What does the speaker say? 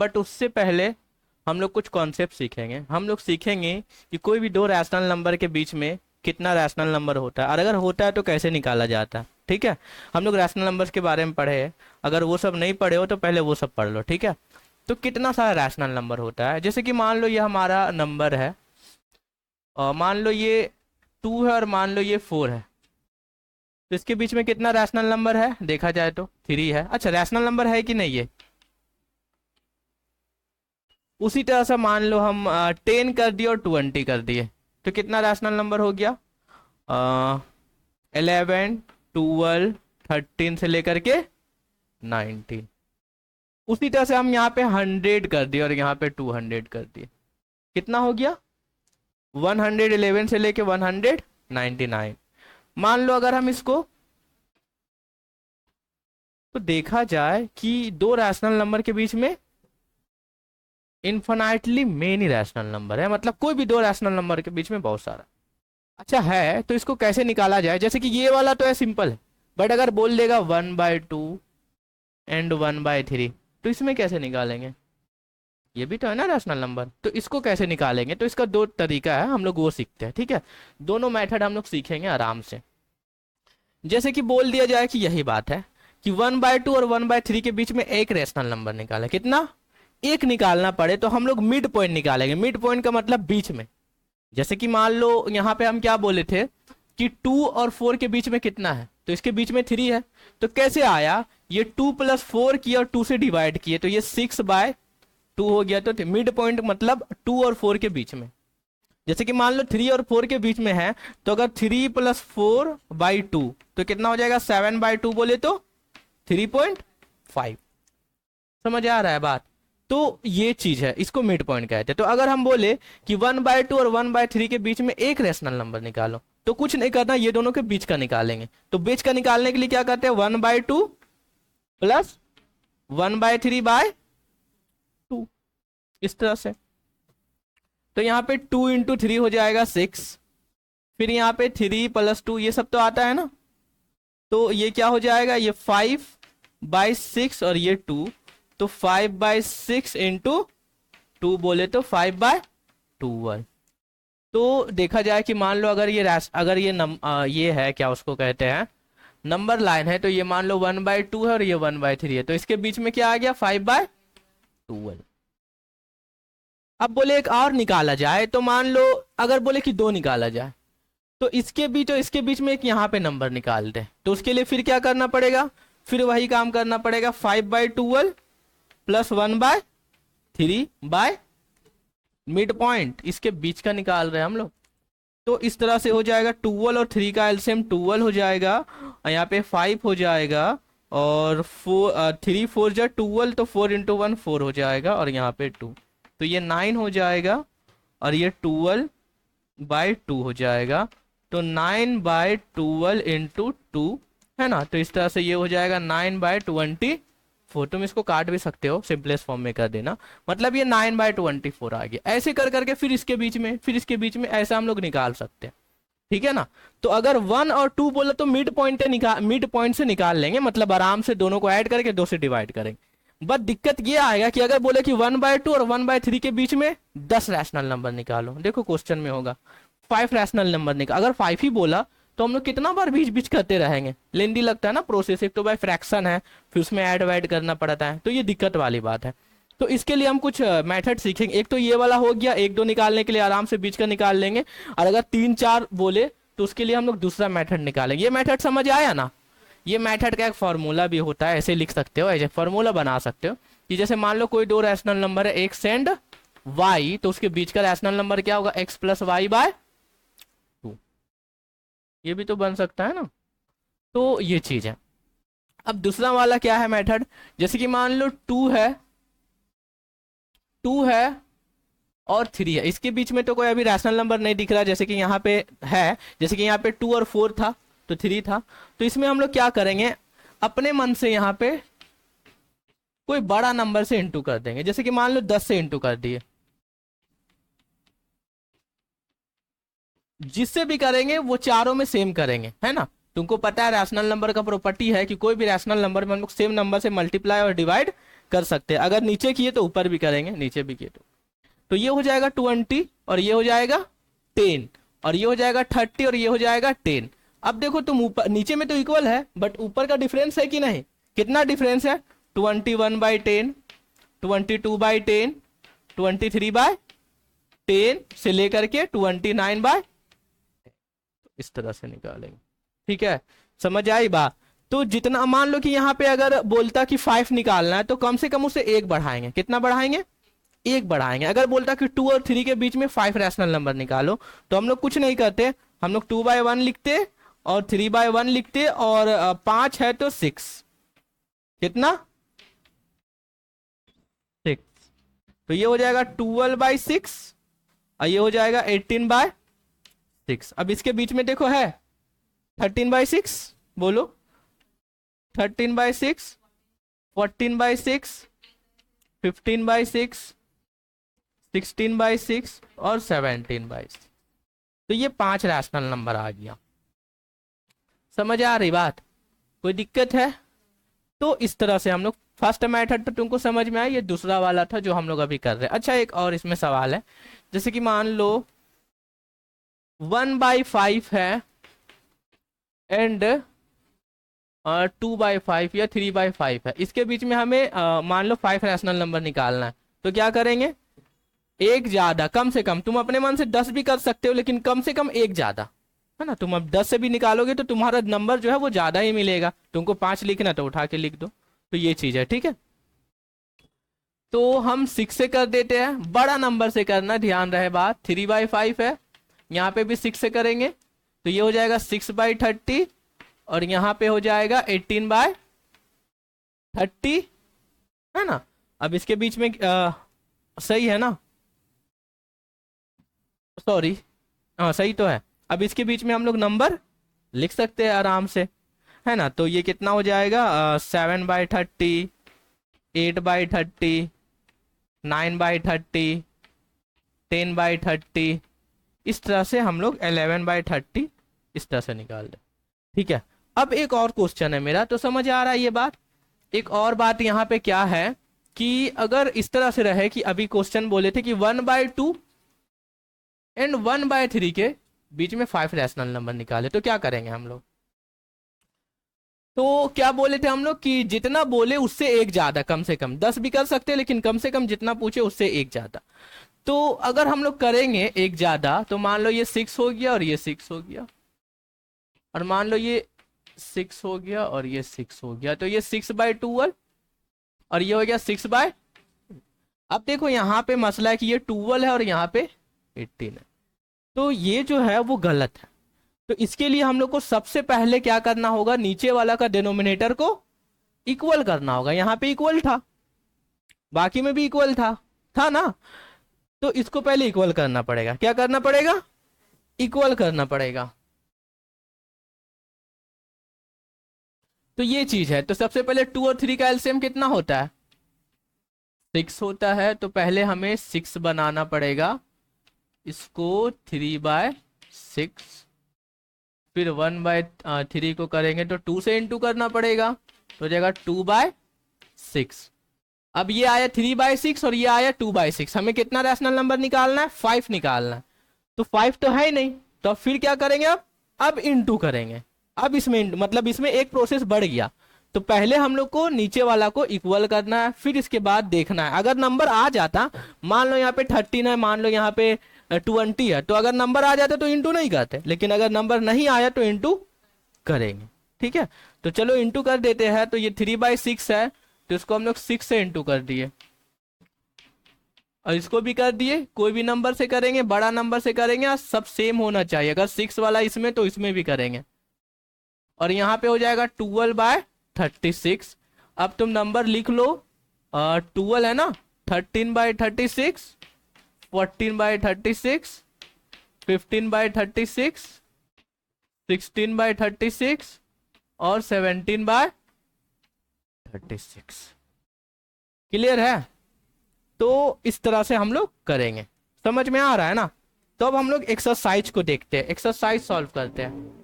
But उससे पहले हम लोग कुछ कॉन्सेप्ट सीखेंगे। हम लोग सीखेंगे कि कोई भी दो रैशनल नंबर के बीच में कितना रैशनल नंबर होता है, और अगर होता है तो कैसे निकाला जाता है। ठीक है, हम लोग रैशनल नंबर्स के बारे में पढ़े हैं, अगर वो सब नहीं पढ़े हो तो पहले वो सब पढ़ लो। ठीक है, तो कितना सारा रैशनल नंबर होता है, जैसे कि मान लो ये हमारा नंबर है, और मान लो ये 2 है और मान लो ये 4 है, तो इसके बीच में कितना रैशनल नंबर है, देखा जाए तो 3 है। अच्छा, रैशनल नंबर है कि नहीं ये? उसी तरह से मान लो हम 10 कर दिए और 20 कर दिए, तो कितना रैशनल नंबर हो गया? 11, 12, 13 से लेकर के 19। उसी तरह से हम यहाँ पे 100 कर दिए और यहाँ पे 200 कर दिए, कितना हो गया? 111 से लेके 199। मान लो अगर हम इसको, तो देखा जाए कि दो रैशनल नंबर के बीच में इन्फिनाइटली मेनी रैशनल नंबर है, मतलब कोई भी दो रैशनल नंबर के बीच में बहुत सारा। अच्छा है, तो इसको कैसे निकाला जाए? जैसे कि ये वाला तो है सिंपल है, बट अगर बोल देगा 1/2 एंड 1/3, तो इसमें कैसे निकालेंगे? ये भी तो है ना रैशनल नंबर, तो इसको कैसे निकालेंगे? तो इसका दो तरीका है, हम लोग वो सीखते हैं। ठीक है, दोनों मेथड हम लोग सीखेंगे आराम से। जैसे कि बोल दिया जाए कि यही बात है कि 1/2 और 1/3 के बीच में एक रैशनल नंबर निकाले, कितना? एक निकालना पड़े तो हम लोग मिड पॉइंट निकालेंगे। मिड पॉइंट का मतलब बीच में। जैसे कि मान लो यहाँ पे हम क्या बोले थे कि 2 और 4 के बीच में कितना है, तो इसके बीच में 3 है। तो कैसे आया? ये 2 + 4 किया और 2 से डिवाइड किए, तो ये 6/2 हो गया। तो मिड पॉइंट मतलब 2 और 4 के बीच में। जैसे कि मान लो 3 और 4 के बीच में है, तो अगर 3 + 4/2 तो कितना हो जाएगा? 7/2 बोले तो 3.5। समझ आ रहा है बात? तो ये चीज है, इसको मिड पॉइंट कहते हैं। तो अगर हम बोले कि 1/2 और 1/3 के बीच में एक रैशनल नंबर निकालो, तो कुछ नहीं करना, ये दोनों के बीच का निकालेंगे। तो बीच का निकालने के लिए क्या करते हैं? 1/2 + 1/3/2, इस तरह से। तो यहाँ पे 2 × 3 हो जाएगा 6, फिर यहाँ पे 3 + 2, ये सब तो आता है ना, तो ये क्या हो जाएगा? ये 5/6 और ये 2, तो 5/6 × 2 बोले तो 5/12। तो देखा जाए कि मान लो अगर ये है, क्या उसको कहते हैं, नंबर लाइन है, तो ये मान लो 1/2 है और ये 1/3 है, तो इसके बीच में क्या आ गया? 5/12। अब बोले एक और निकाला जाए, तो मान लो अगर बोले कि दो निकाला जाए, तो इसके बीच और इसके बीच में एक यहाँ पे नंबर निकाल दे, तो उसके लिए फिर क्या करना पड़ेगा? फिर वही काम करना पड़ेगा, 5/12 + 1/3 मिड पॉइंट, इसके बीच का निकाल रहे हैं हम लोग। तो इस तरह से हो जाएगा, 12 और 3 का एलसीएम 12 हो जाएगा, और यहाँ पे 5 हो जाएगा, और 3 4 जा 12, तो 4 × 1 4 हो जाएगा, और यहाँ पे 2, तो ये 9 हो जाएगा, और ये 12/2 हो जाएगा, तो 9/12 × 2 है ना। तो इस तरह से ये हो जाएगा 9/24। तुम इसको काट भी सकते हो, सिंपलेस्ट फॉर्म में कर देना, मतलब ये 9/24 आ गया। ऐसे कर करके फिर इसके बीच में, फिर इसके बीच में, ऐसा हम लोग निकाल सकते हैं। ठीक है ना। तो अगर 1 और 2 बोले तो मिड पॉइंट से निकाल लेंगे, मतलब आराम से दोनों को ऐड करके 2 से डिवाइड करेंगे। बट दिक्कत ये आएगा कि अगर बोले कि 1/2 और 1/3 के बीच में 10 रैशनल नंबर निकालो, देखो क्वेश्चन में होगा 5 रैशनल नंबर निकाल, अगर 5 ही बोला तो हम लोग कितना बार बीच बीच करते रहेंगे, लेंदी लगता है ना प्रोसेस। एक तो भाई फ्रैक्शन है, फिर उसमें ऐड वैड करना पड़ता है, तो ये दिक्कत वाली बात है। तो इसके लिए हम कुछ मेथड सीखेंगे। एक तो ये वाला हो गया, 1 2 निकालने के लिए आराम से बीच का निकाल लेंगे, और अगर 3 4 बोले तो उसके लिए हम लोग दूसरा मेथड निकालेंगे। ये मेथड समझ आया ना? ये मेथड का एक फॉर्मूला भी होता है, ऐसे लिख सकते हो, ऐसे फॉर्मूला बना सकते हो कि जैसे मान लो कोई दो रैशनल नंबर है, x एंड y, तो उसके बीच का रैशनल नंबर क्या होगा? x + y/2। ये भी तो बन सकता है ना। तो ये चीज है। अब दूसरा वाला क्या है मेथड? जैसे कि मान लो 2 है और 3 है, इसके बीच में तो कोई अभी रैशनल नंबर नहीं दिख रहा, जैसे कि यहाँ पे है, जैसे कि यहाँ पे 2 और 4 था, तो 3 था। तो इसमें हम लोग क्या करेंगे? अपने मन से यहाँ पे कोई बड़ा नंबर से इंटू कर देंगे, जैसे कि मान लो 10 से इंटू कर दिए। जिससे भी करेंगे वो चारों में सेम करेंगे, है ना। तुमको पता है रैशनल नंबर का प्रॉपर्टी है कि कोई भी रैशनल नंबर में हम लोग सेम नंबर से मल्टीप्लाई और डिवाइड कर सकते हैं, अगर नीचे किए तो ऊपर भी करेंगे, नीचे भी किए तो ये हो जाएगा 20 और ये हो जाएगा 10 और ये हो जाएगा 30 और ये हो जाएगा 10। अब देखो तुम ऊपर नीचे में तो इक्वल है बट ऊपर का डिफरेंस है कि नहीं, कितना डिफरेंस है, 21/10, 22/10, 23/10 से लेकर के 29/, इस तरह से निकालेंगे। ठीक है, समझ आई बात। तो जितना मान लो कि यहाँ पे अगर बोलता कि 5 निकालना है तो कम से कम उसे 1 बढ़ाएंगे, कितना बढ़ाएंगे, 1 बढ़ाएंगे। अगर बोलता कि 2 और 3 के बीच में 5 रैशनल नंबर निकालो तो हम लोग कुछ नहीं करते, हम लोग 2/1 लिखते और 3/1 लिखते और 5 है तो 6, कितना 6, तो ये हो जाएगा 12/6 और ये हो जाएगा 18/6। अब इसके बीच में देखो है 13/6, बोलो 13/6, 14/6, 15/6, 16/6 और 17/6। तो ये 5 रैशनल नंबर आ गया। समझ आ रही बात, कोई दिक्कत है? तो इस तरह से हम लोग फर्स्ट मेथड तो तुमको समझ में आया, ये दूसरा वाला था जो हम लोग अभी कर रहे हैं। अच्छा एक और इसमें सवाल है, जैसे कि मान लो 1/5 है एंड 2/5 या 3/5 है, इसके बीच में हमें मान लो 5 रैशनल नंबर निकालना है, तो क्या करेंगे, एक ज्यादा, कम से कम, तुम अपने मन से 10 भी कर सकते हो लेकिन कम से कम एक ज्यादा, है ना। तुम अब 10 से भी निकालोगे तो तुम्हारा नंबर जो है वो ज्यादा ही मिलेगा। तुमको 5 लिखना तो उठा के लिख दो, तो ये चीज है। ठीक है, तो हम 6 से कर देते हैं, बड़ा नंबर से करना, ध्यान रहे बात। 3/5 है, यहाँ पे भी 6 से करेंगे तो ये हो जाएगा 6/30 और यहाँ पे हो जाएगा 18/30, है ना। अब इसके बीच में सही है ना, सॉरी, हाँ सही तो है। अब इसके बीच में हम लोग नंबर लिख सकते हैं आराम से, है ना। तो ये कितना हो जाएगा 7/30, 8/30, 9/30, 10/30, इस तरह से हम लोग 11/30 इस तरह से निकाल दें। ठीक है, अब एक और क्वेश्चन है मेरा, तो समझ आ रहा है ये बात। एक और बात यहाँ पे क्या है कि अगर इस तरह से रहे कि अभी क्वेश्चन बोले थे कि 1/2 एंड 1/3 के बीच में 5 रैशनल नंबर निकाले, तो क्या करेंगे हम लोग। तो क्या बोले थे हम लोग कि जितना बोले उससे एक ज्यादा, कम से कम 10 भी कर सकते हैं लेकिन कम से कम जितना पूछे उससे एक ज्यादा। तो अगर हम लोग करेंगे एक ज्यादा तो मान लो ये 6 हो गया और ये 6 हो गया, और मान लो ये 6 हो गया और ये 6 हो गया, तो ये 6/12 और ये हो गया 6/। अब देखो यहाँ पे मसला है कि ये 12 है और यहाँ पे 18 है, तो ये जो है वो गलत है। तो इसके लिए हम लोग को सबसे पहले क्या करना होगा, नीचे वाला का डिनोमिनेटर को इक्वल करना होगा। यहाँ पे इक्वल था, बाकी में भी इक्वल था ना, तो इसको पहले इक्वल करना पड़ेगा। क्या करना पड़ेगा, इक्वल करना पड़ेगा। तो ये चीज है। तो सबसे पहले 2 और 3 का एलसीएम कितना होता है, 6 होता है। तो पहले हमें 6 बनाना पड़ेगा, इसको 3/6, फिर 1/3 को करेंगे तो 2 से इंटू करना पड़ेगा, तो हो जाएगा 2/6। अब ये आया 3/6 और ये आया 2/6, हमें कितना रैशनल नंबर निकालना है, 5 निकालना है। तो 5 तो है ही नहीं, तो फिर क्या करेंगे, अब इंटू करेंगे। अब इसमें मतलब इसमें एक प्रोसेस बढ़ गया। तो पहले हम लोग को नीचे वाला को इक्वल करना है, फिर इसके बाद देखना है अगर नंबर आ जाता, मान लो यहाँ पे 13 है, मान लो यहाँ पे 20 है, तो अगर नंबर आ जाता तो इंटू नहीं करते, लेकिन अगर नंबर नहीं आया तो इंटू करेंगे। ठीक है, तो चलो इंटू कर देते हैं। तो ये 3/6 है, तो इसको हम लोग 6 से इंटू कर दिए और इसको भी कर दिए। कोई भी नंबर से करेंगे, बड़ा नंबर से करेंगे, और सब सेम होना चाहिए। अगर 6 वाला इसमें तो इसमें भी करेंगे, और यहाँ पे हो जाएगा 12/36। अब तुम नंबर लिख लो, 12 है ना, 13/36, 14/36, 15/36, 16/36 और 17/36। क्लियर है? तो इस तरह से हम लोग करेंगे। समझ में आ रहा है ना? तो अब हम लोग एक्सरसाइज को देखते हैं, एक्सरसाइज सॉल्व करते हैं।